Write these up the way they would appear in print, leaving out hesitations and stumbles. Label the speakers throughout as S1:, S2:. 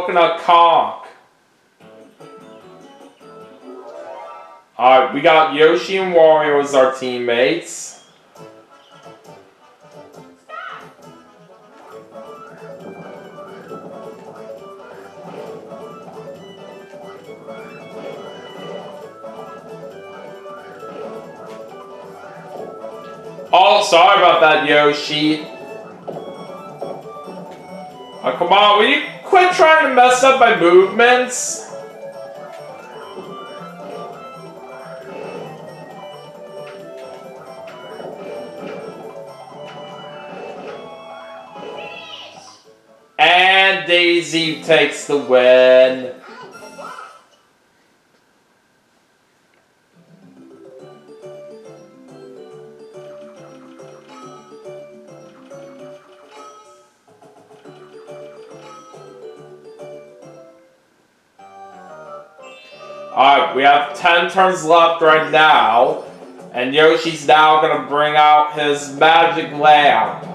S1: Coconut conch. Alright, we got Yoshi and Wario as our teammates. Oh, sorry about that, Yoshi. Oh, come on, will you quit trying to mess up my movements? And Daisy takes the win. Alright, we have 10 turns left right now. And Yoshi's now gonna bring out his magic lamp.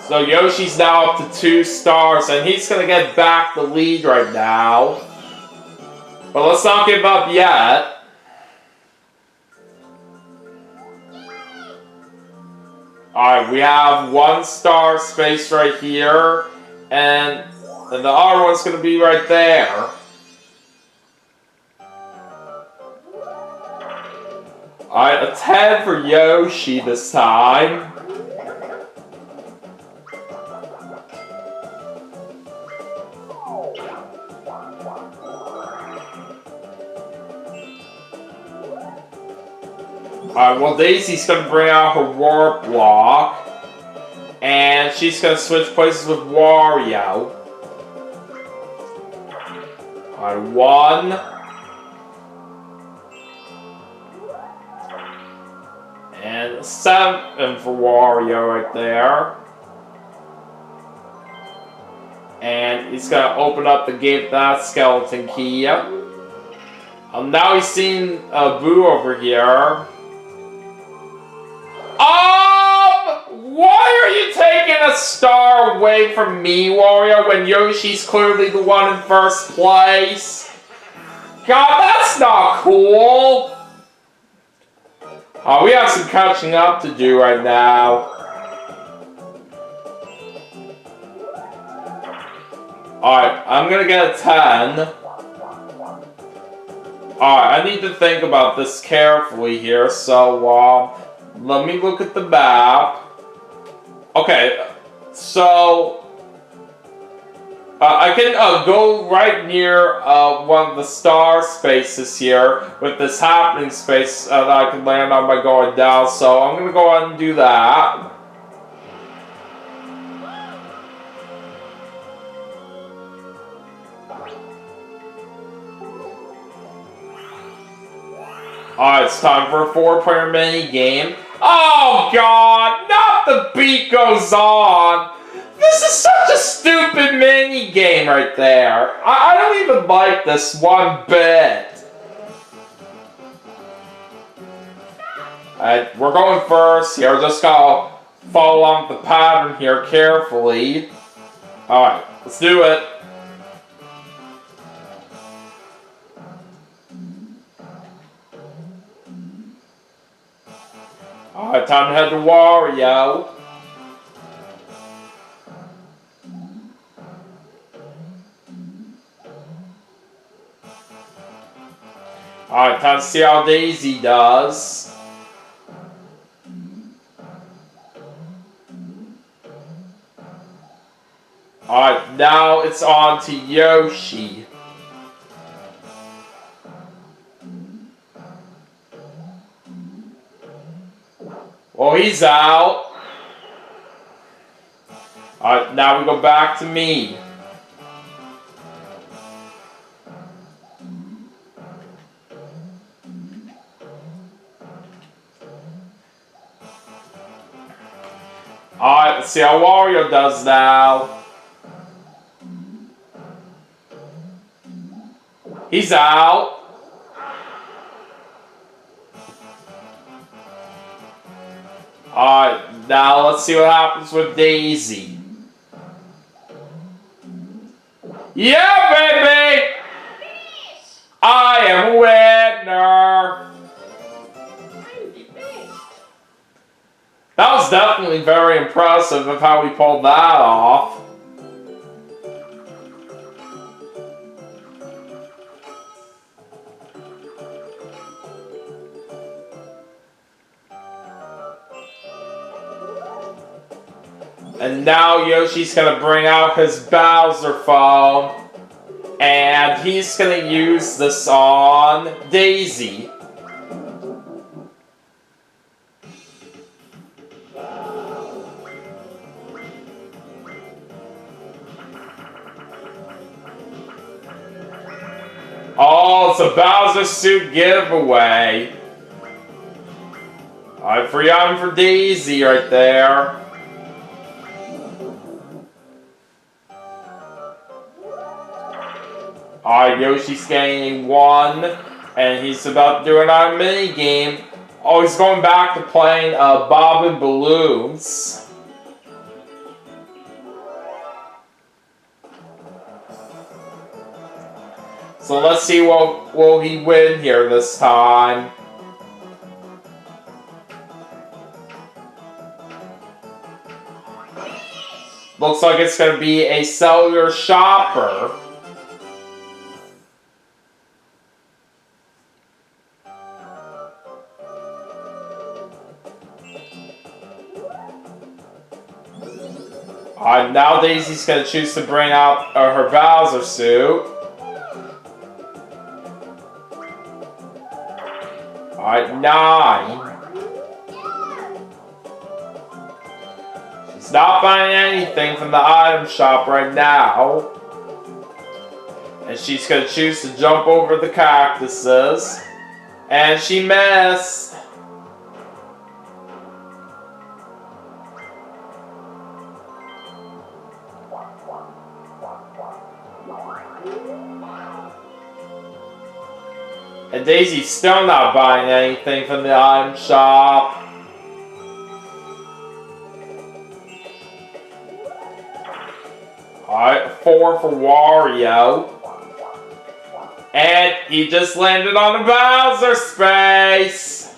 S1: So Yoshi's now up to 2 stars, and he's gonna get back the lead right now. But let's not give up yet. Alright, we have 1 star space right here, and the other one's gonna be right there. Alright, a 10 for Yoshi this time. Alright, well Daisy's gonna bring out her warp block, and she's gonna switch places with Wario. Alright, 1. And 7 for Wario right there. And he's gonna open up the gate with that skeleton key. Now he's seen Boo over here. Why are you taking a star away from me, Wario, when Yoshi's clearly the one in first place? God, that's not cool! We have some catching up to do right now. Alright, I'm gonna get a 10. Alright, I need to think about this carefully here, so, let me look at the map. Okay, so I can go right near one of the star spaces here with this happening space that I can land on by going down, so I'm going to go ahead and do that. Alright, it's time for a 4-player mini game. Oh god, not the beat goes on! This is such a stupid mini game right there. I don't even like this one bit. Alright, we're going first here. Just gotta follow along the pattern here carefully. Alright, let's do it. Alright, time to head to Wario. Alright, time to see how Daisy does. Alright, now it's on to Yoshi. Well, he's out. Alright, now we go back to me. Alright, let's see how Wario does now. He's out. Alright, now let's see what happens with Daisy. Yeah, baby! I am a winner! That was definitely very impressive of how we pulled that off. And now Yoshi's gonna bring out his Bowser phone. And he's gonna use this on Daisy. Oh, it's a Bowser suit giveaway. Alright, free item for Daisy right there. Alright, Yoshi's getting one, and he's about to do another mini game. Oh, he's going back to playing Bob and Balloons. So let's see what will he win here this time. Looks like it's going to be a cellular shopper. Now Daisy's going to choose to bring out her Bowser suit. Alright, 9. She's not buying anything from the item shop right now. And she's going to choose to jump over the cactuses. And she missed. And Daisy's still not buying anything from the item shop. Alright, 4 for Wario. And he just landed on the Bowser space.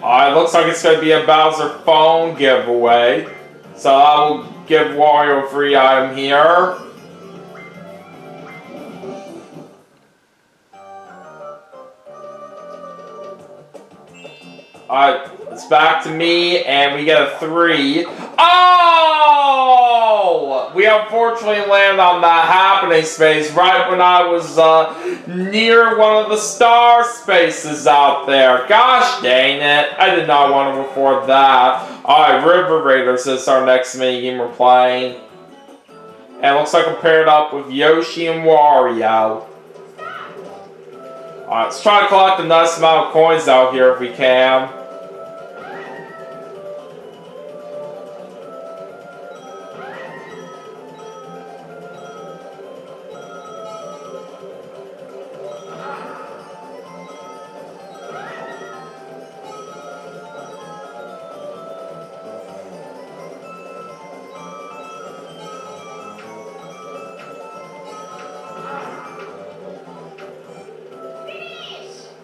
S1: Alright, looks like it's going to be a Bowser phone giveaway. So I will give Wario a free item here. Alright, it's back to me, and we get a 3. Oh! We unfortunately land on that happening space right when I was near one of the star spaces out there. Gosh dang it, I did not want to record that. Alright, River Raiders is our next minigame we're playing. And it looks like I'm paired up with Yoshi and Wario. Alright, let's try to collect a nice amount of coins out here if we can.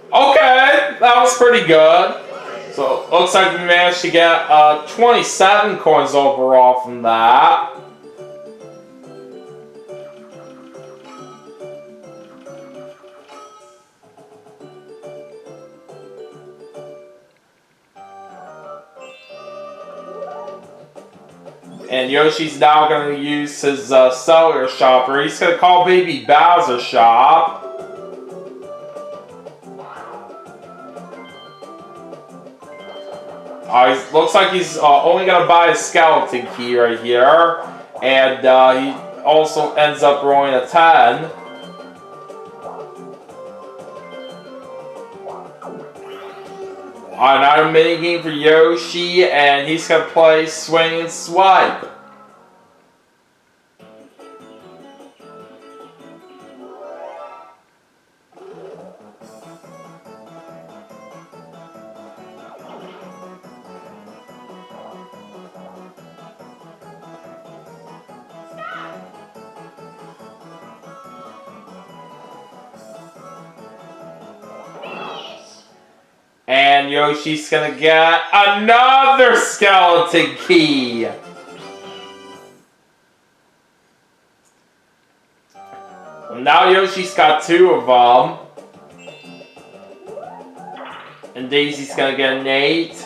S1: Okay, that was pretty good. So, looks like we managed to get 27 coins overall from that. And Yoshi's now going to use his cellular shopper. He's going to call Baby Bowser Shop. Looks like he's only going to buy a skeleton key right here. And he also ends up rolling a 10. Another minigame for Yoshi, and he's gonna play Swing and Swipe. And Yoshi's gonna get another skeleton key! Now Yoshi's got 2 of them. And Daisy's gonna get an 8.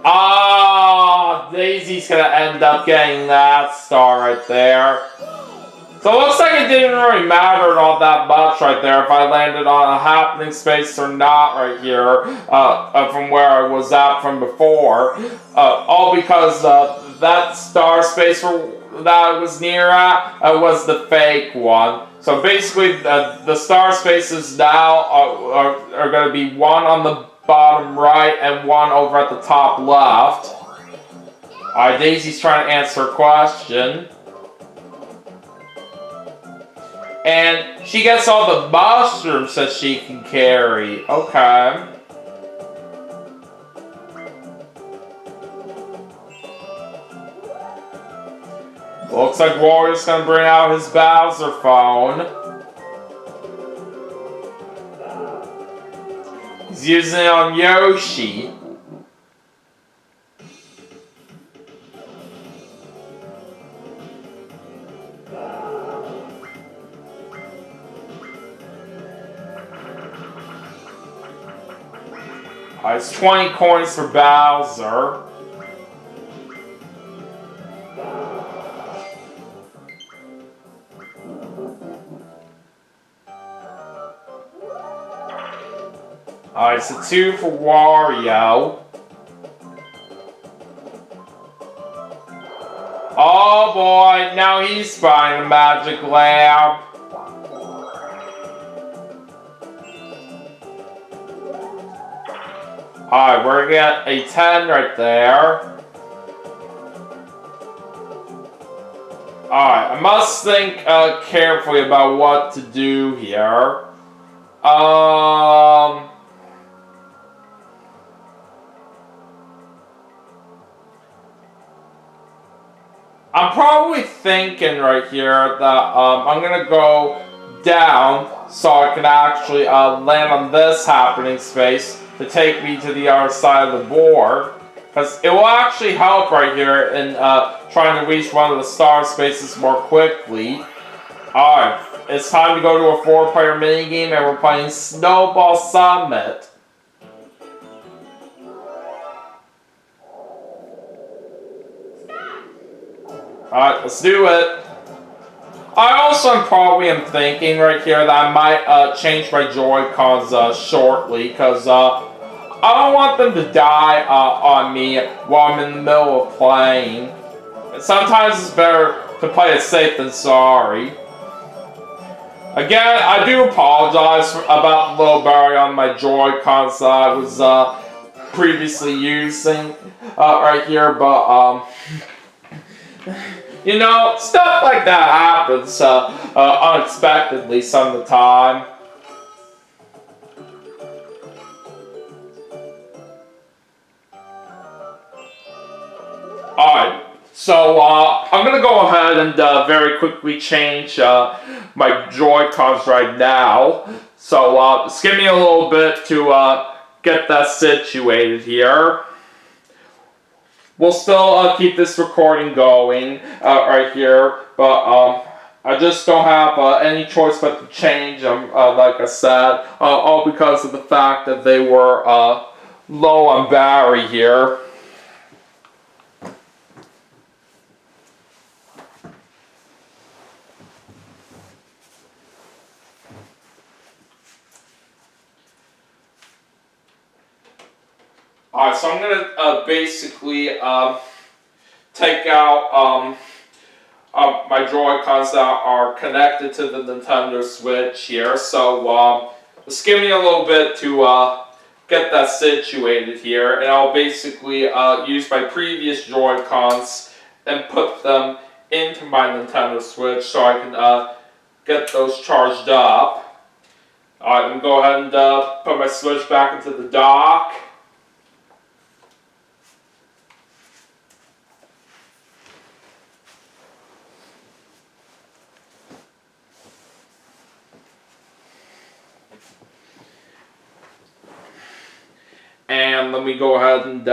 S1: Ah, Daisy's gonna end up getting that star right there. So it looks like it didn't really matter all that much right there if I landed on a happening space or not right here from where I was at from before. All because that star space that I was near at was the fake one. So basically the star spaces now are going to be one on the bottom right and one over at the top left. Alright, Daisy's trying to answer a question. And she gets all the mushrooms that she can carry. Okay. Looks like Warrior's gonna bring out his Bowser phone. He's using it on Yoshi. It's 20 coins for Bowser. Alright, so 2 for Wario. Oh boy, now he's finding a magic lamp. Alright, we're gonna get a 10 right there. Alright, I must think carefully about what to do here. I'm probably thinking right here that I'm gonna go down so I can actually land on this happening space to take me to the other side of the board. Because it will actually help right here in trying to reach one of the star spaces more quickly. Alright, it's time to go to a 4-player minigame and we're playing Snowball Summit. Alright, let's do it. I also probably am thinking right here that I might change my Joy-Cons shortly, because I don't want them to die on me while I'm in the middle of playing. Sometimes it's better to play it safe than sorry. Again, I do apologize about the little berry on my Joy-Cons that I was previously using right here, but you know, stuff like that happens unexpectedly some of the time. Alright, so I'm going to go ahead and very quickly change my Joy-Cons right now. So just give me a little bit to get that situated here. We'll still keep this recording going right here, but I just don't have any choice but to change them, like I said, all because of the fact that they were low on battery here. Alright, so I'm going to basically take out my Joy-Cons that are connected to the Nintendo Switch here. So just give me a little bit to get that situated here, and I'll basically use my previous Joy-Cons and put them into my Nintendo Switch so I can get those charged up. Alright, I'm going to go ahead and put my Switch back into the dock. And let me go ahead and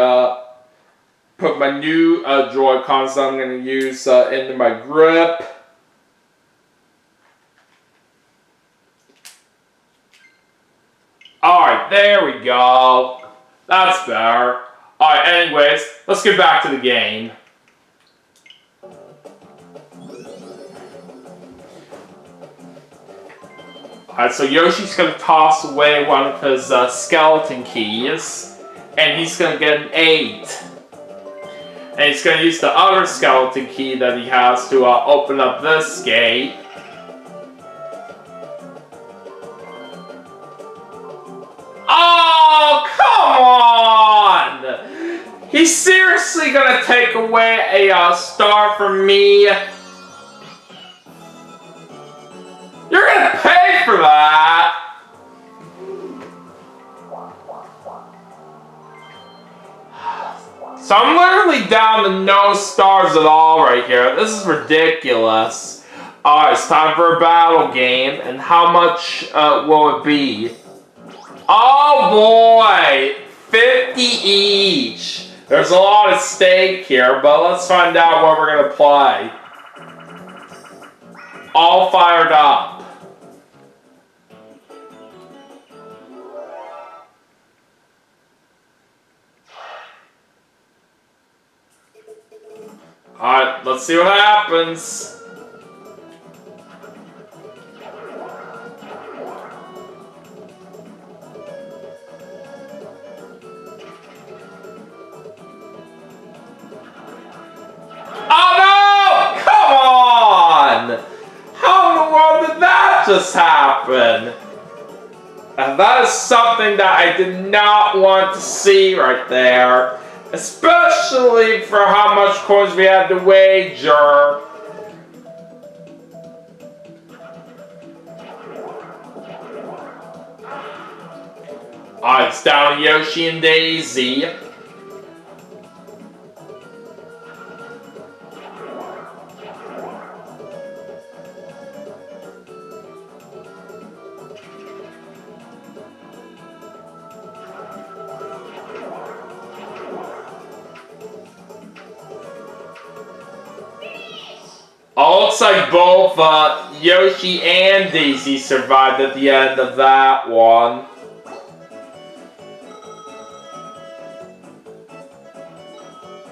S1: put my new Joy-Cons that I'm going to use into my grip. Alright, there we go. That's better. Alright, anyways, let's get back to the game. Alright, so Yoshi's going to toss away one of his skeleton keys, and he's going to get an 8. And he's going to use the other skeleton key that he has to open up this gate. Oh, come on! He's seriously going to take away a star from me? You're going to pay for that! So I'm literally down to no stars at all right here. This is ridiculous. Alright, it's time for a battle game. And how much will it be? Oh boy! 50 each. There's a lot at stake here, but let's find out what we're going to play. All fired up. Alright, let's see what happens. Oh no! Come on! How in the world did that just happen? And that is something that I did not want to see right there. Especially for how much coins we had to wager. Alright, it's down to Yoshi and Daisy. Oh, looks like both Yoshi and Daisy survived at the end of that one.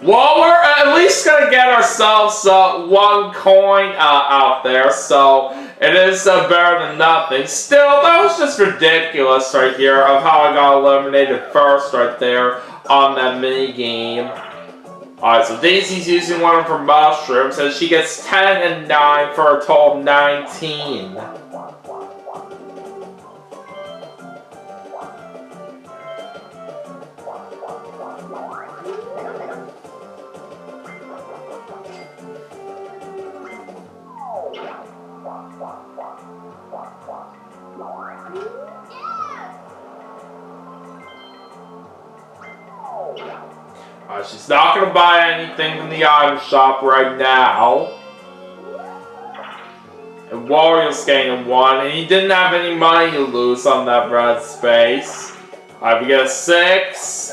S1: Well, we're at least going to get ourselves one coin out there, so it is better than nothing. Still, that was just ridiculous right here of how I got eliminated first right there on that mini game. Alright, so Daisy's using one of her mushrooms, and she gets 10 and 9 for a total of 19. She's not going to buy anything from the item shop right now. And Wario's getting 1, and he didn't have any money to lose on that red space. Alright, we get a 6.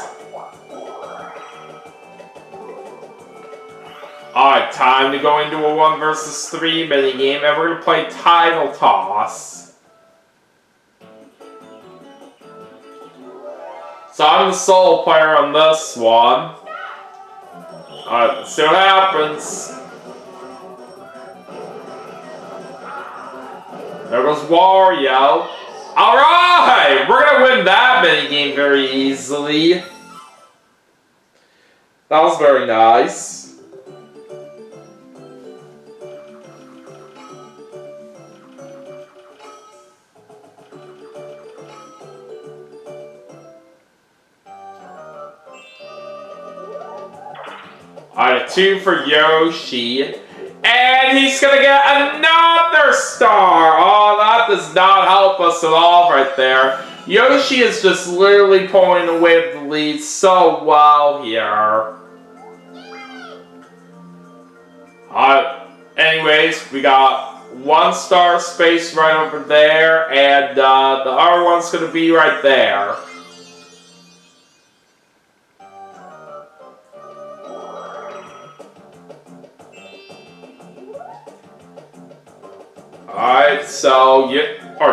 S1: Alright, time to go into a 1 versus 3 minigame, and we're going to play Title Toss. So I'm the solo player on this one. Alright, let's see what happens. There goes Wario. Alright! We're gonna win that minigame very easily. That was very nice. Alright, 2 for Yoshi. And he's gonna get another star! Oh, that does not help us at all right there. Yoshi is just literally pulling away the lead so well here. Anyways, we got 1 star space right over there, and the other one's gonna be right there. Alright, so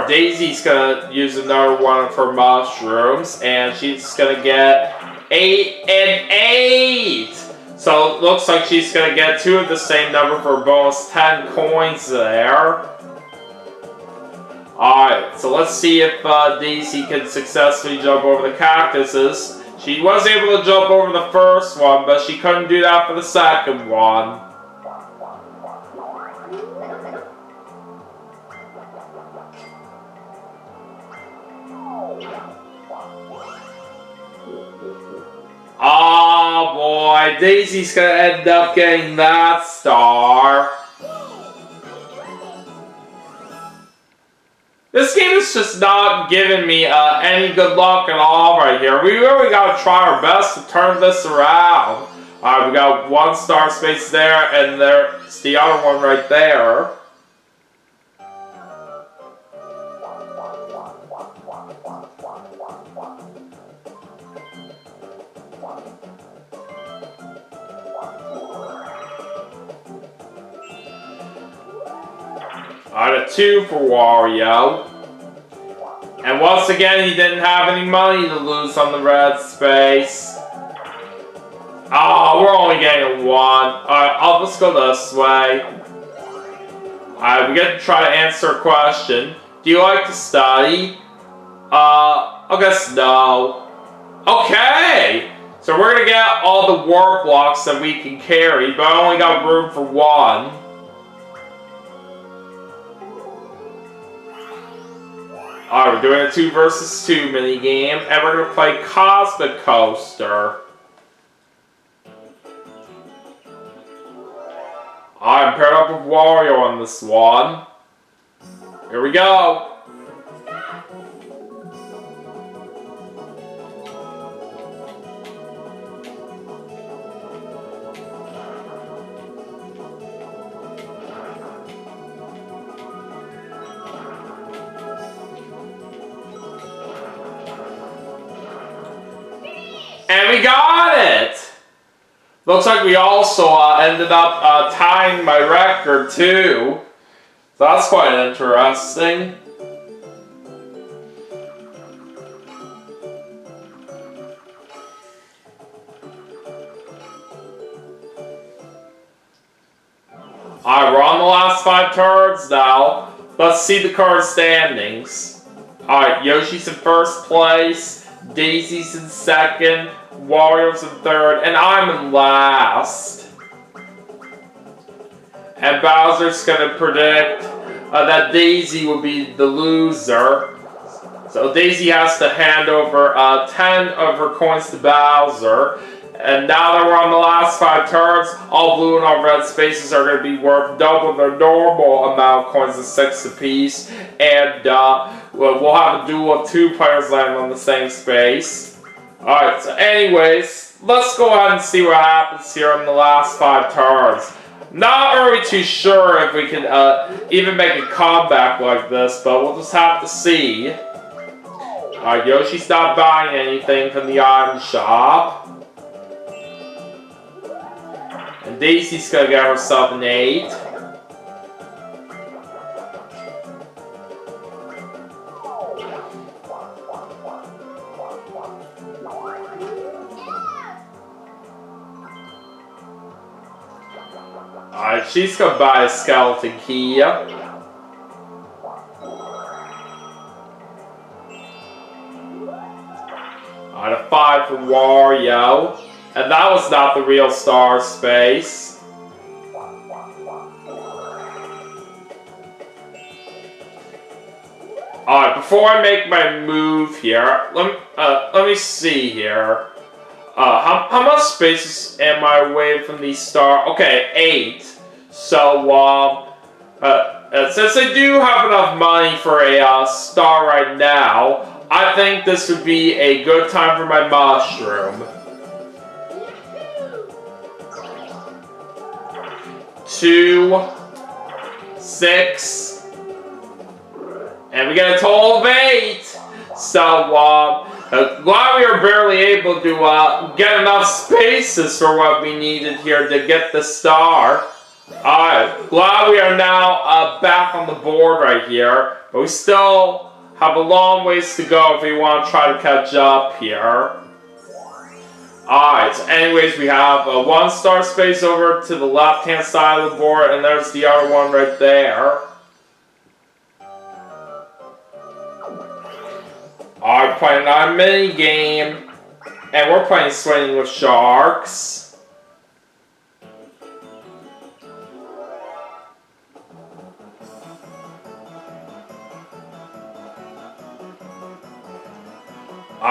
S1: Daisy's gonna use another one of her mushrooms, and she's gonna get 8 and 8! So it looks like she's gonna get 2 of the same number for a bonus 10 coins there. Alright, so let's see if Daisy can successfully jump over the cactuses. She was able to jump over the first one, but she couldn't do that for the second one. Oh boy, Daisy's gonna end up getting that star. This game is just not giving me any good luck at all right here. We really gotta try our best to turn this around. Alright, we got 1 star space there, and there's the other one right there. Alright, a 2 for Wario. And once again, he didn't have any money to lose on the red space. Oh, we're only getting 1. Alright, I'll just go this way. Alright, we get to try to answer a question. Do you like to study? I guess no. Okay! So we're gonna get all the warp blocks that we can carry, but I only got room for 1. Alright, we're doing a 2 versus 2 minigame, and we're going to play Cosmic Coaster. I'm paired up with Wario on this one. Here we go. And we got it! Looks like we also ended up tying my record too. So that's quite interesting. Alright, we're on the last 5 turns now. Let's see the card standings. Alright, Yoshi's in first place. Daisy's in second, Wario's in third, and I'm in last. And Bowser's gonna predict that Daisy will be the loser. So Daisy has to hand over 10 of her coins to Bowser. And now that we're on the last 5 turns, all blue and all red spaces are going to be worth double their normal amount of coins of 6 apiece. And we'll have a duel of 2 players landing on the same space. Alright, so anyways, let's go ahead and see what happens here in the last 5 turns. Not really too sure if we can even make a comeback like this, but we'll just have to see. Alright, Yoshi's not buying anything from the item shop. And Daisy's gonna get herself an 8. Alright, she's gonna buy a skeleton key. Alright, a 5 for Wario. And that was not the real star space. Alright, before I make my move here, let me see here. How much space am I away from the star? Okay, 8. So, since I do have enough money for a star right now, I think this would be a good time for my mushroom. 2, 6, and we get a total of 8. So, glad we were barely able to get enough spaces for what we needed here to get the star. Alright, glad we are now back on the board right here, but we still have a long ways to go if we want to try to catch up here. Alright, so anyways, we have a 1 star space over to the left hand side of the board, and there's the other one right there. Alright, playing our mini game, and we're playing Swimming with Sharks.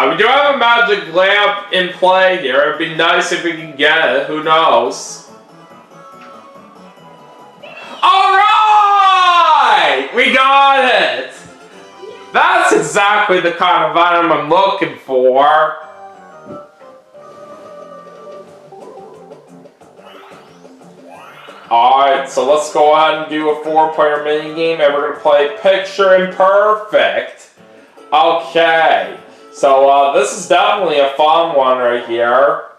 S1: We do have a magic lamp in play here. It'd be nice if we can get it. Who knows? Alright! We got it! That's exactly the kind of item I'm looking for. Alright, so let's go ahead and do a 4-player minigame, and we're going to play Picture in Perfect. Okay. So, this is definitely a fun one right here.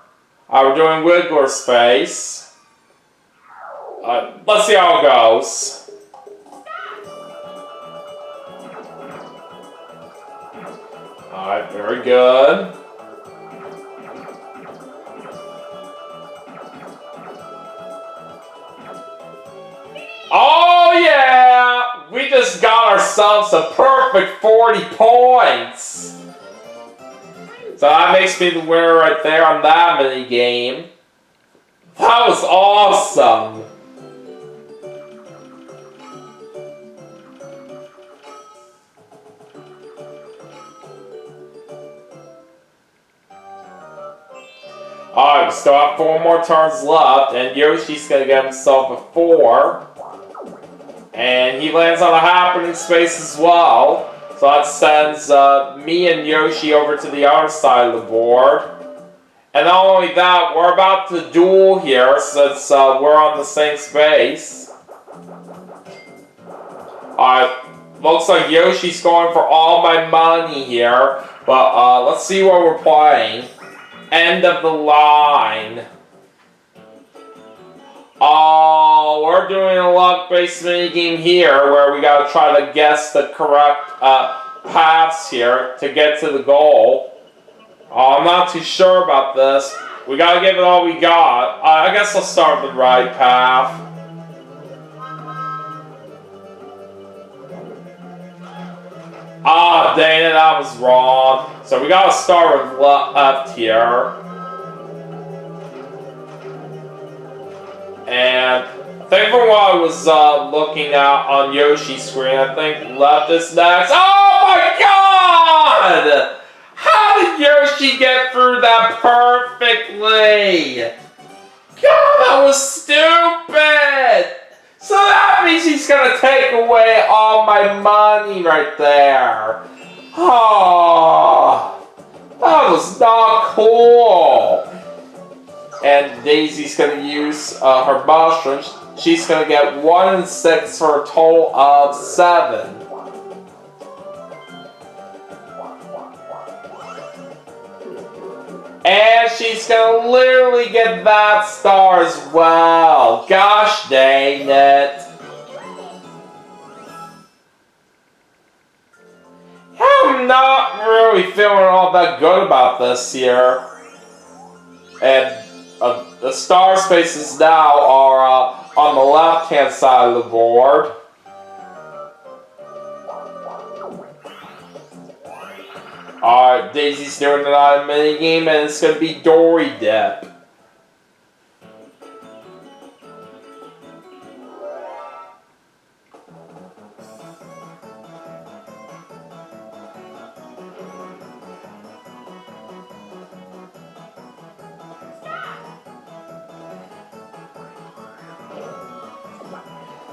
S1: We're doing Wiggler Space. Let's see how it goes. Alright, very good. Oh yeah! We just got ourselves a perfect 40 points! So that makes me the winner right there on that mini game. That was awesome. Alright, we still have 4 more turns left, and Yoshi's gonna get himself a 4. And he lands on a happening space as well. So that sends me and Yoshi over to the other side of the board. And not only that, we're about to duel here since we're on the same space. Alright, looks like Yoshi's going for all my money here. But let's see what we're playing. End of the line. Oh, we're doing a luck-based minigame here where we gotta try to guess the correct paths here to get to the goal. Oh, I'm not too sure about this. We gotta give it all we got. I guess I'll start with the right path. Ah, dang it, I was wrong. So we gotta start with left here. And I think from what I was looking at on Yoshi's screen, I think left is next. Oh my god! How did Yoshi get through that perfectly? God, that was stupid! So that means he's gonna take away all my money right there. Oh, that was not cool. And Daisy's gonna use her mushrooms. She's gonna get 1 and 6 for a total of 7. And she's gonna literally get that star as well. Gosh dang it. I'm not really feeling all that good about this here. And the star spaces now are on the left-hand side of the board. Alright, Daisy's doing another minigame, and it's going to be Dory Dip.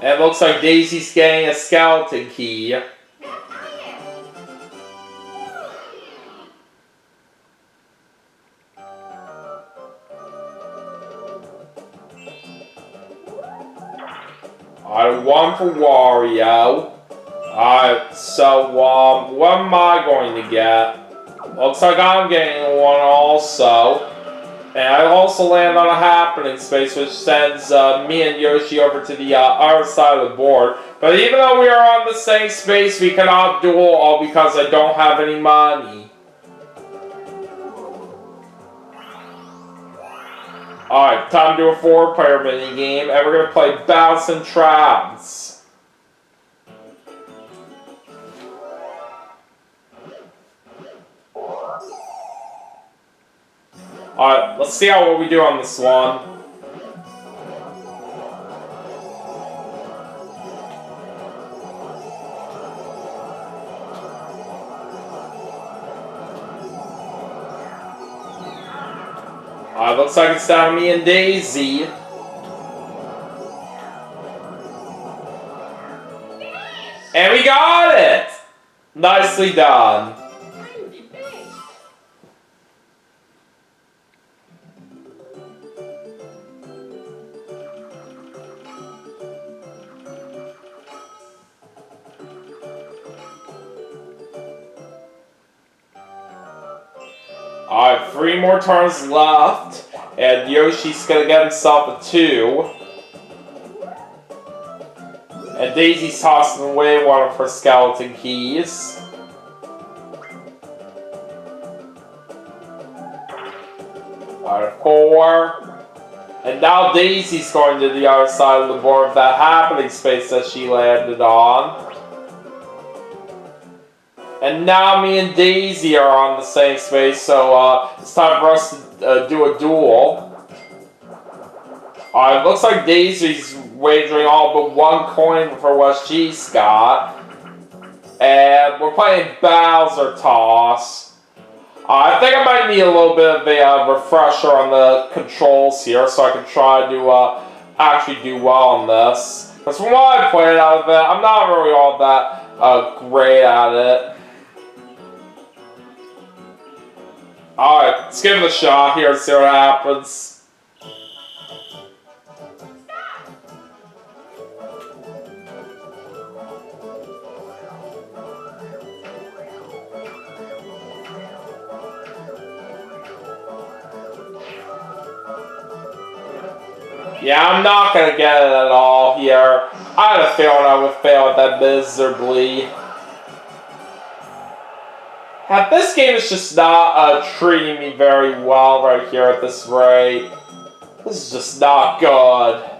S1: And it looks like Daisy's getting a skeleton key. Alright, one for Wario. Alright, so, what am I going to get? Looks like I'm getting one also. And I also land on a happening space, which sends me and Yoshi over to the other side of the board. But even though we are on the same space, we cannot duel, all because I don't have any money. Alright, time to do a 4-player minigame, and we're going to play Bounce and Traps. Alright, let's see how we do on this one. Alright, looks like it's down to me and Daisy. And we got it! Nicely done. Alright, 3 more turns left, and Yoshi's gonna get himself a 2. And Daisy's tossing away one of her skeleton keys. Alright, 4. And now Daisy's going to the other side of the board of that happening space that she landed on. And now me and Daisy are on the same space, so it's time for us to do a duel. It looks like Daisy's wagering all but 1 coin for what she's got. And we're playing Bowser Toss. I think I might need a little bit of a refresher on the controls here, so I can try to actually do well on this. Because from what I played out of it, I'm not really all that great at it. Alright, let's give it a shot here and see what happens. Yeah, I'm not gonna get it at all here. I had a feeling I would fail that miserably. This game is just not treating me very well right here at this rate. This is just not good.